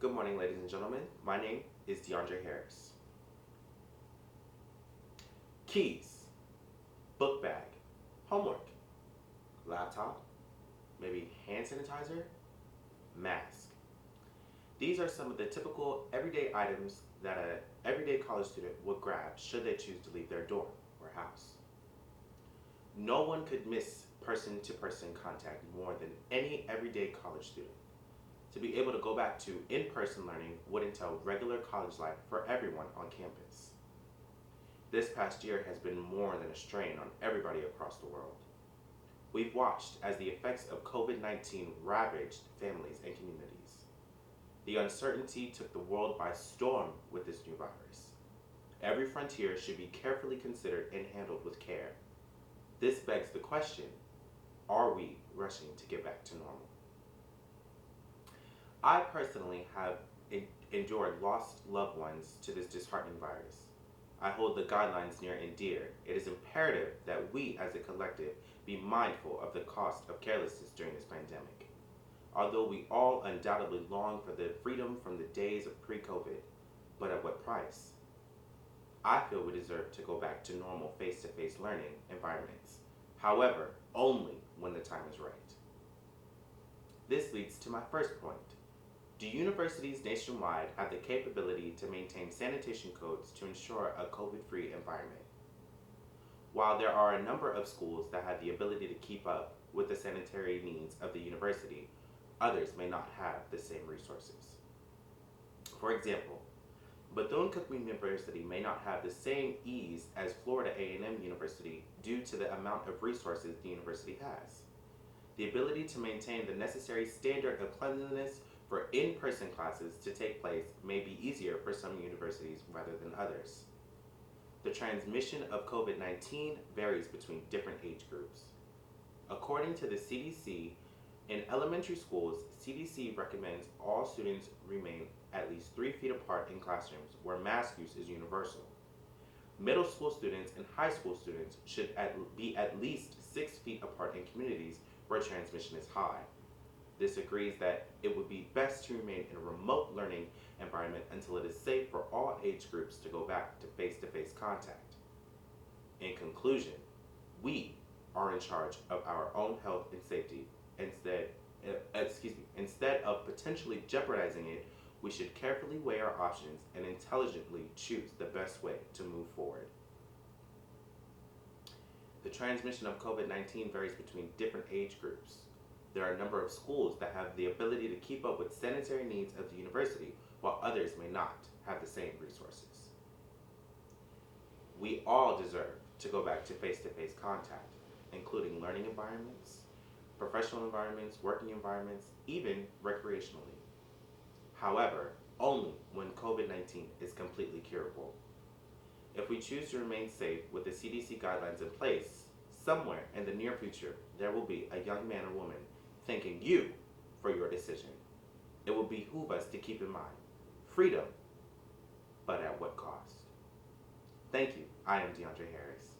Good morning, ladies and gentlemen. My name is DeAndre Harris. Keys, book bag, homework, laptop, maybe hand sanitizer, mask. These are some of the typical everyday items that an everyday college student would grab should they choose to leave their dorm or house. No one could miss person-to-person contact more than any everyday college student. To be able to go back to in-person learning would entail regular college life for everyone on campus. This past year has been more than a strain on everybody across the world. We've watched as the effects of COVID-19 ravaged families and communities. The uncertainty took the world by storm with this new virus. Every frontier should be carefully considered and handled with care. This begs the question, are we rushing to get back to normal? I personally have endured lost loved ones to this disheartening virus. I hold the guidelines near and dear. It is imperative that we as a collective be mindful of the cost of carelessness during this pandemic. Although we all undoubtedly long for the freedom from the days of pre-COVID, but at what price? I feel we deserve to go back to normal face-to-face learning environments. However, only when the time is right. This leads to my first point. Do universities nationwide have the capability to maintain sanitation codes to ensure a COVID-free environment? While there are a number of schools that have the ability to keep up with the sanitary needs of the university, others may not have the same resources. For example, Bethune-Cookman University may not have the same ease as Florida A&M University due to the amount of resources the university has. The ability to maintain the necessary standard of cleanliness for in-person classes to take place may be easier for some universities rather than others. The transmission of COVID-19 varies between different age groups. According to the CDC, in elementary schools, CDC recommends all students remain at least 3 feet apart in classrooms where mask use is universal. Middle school students and high school students should be at least 6 feet apart in communities where transmission is high. This agrees that it would be best to remain in a remote learning environment until it is safe for all age groups to go back to face-to-face contact. In conclusion, we are in charge of our own health and safety. Instead of potentially jeopardizing it, we should carefully weigh our options and intelligently choose the best way to move forward. The transmission of COVID-19 varies between different age groups. There are a number of schools that have the ability to keep up with sanitary needs of the university, while others may not have the same resources. We all deserve to go back to face-to-face contact, including learning environments, professional environments, working environments, even recreationally. However, only when COVID-19 is completely curable. If we choose to remain safe with the CDC guidelines in place, somewhere in the near future, there will be a young man or woman thanking you for your decision. It will behoove us to keep in mind freedom, but at what cost? Thank you. I am DeAndre Harris.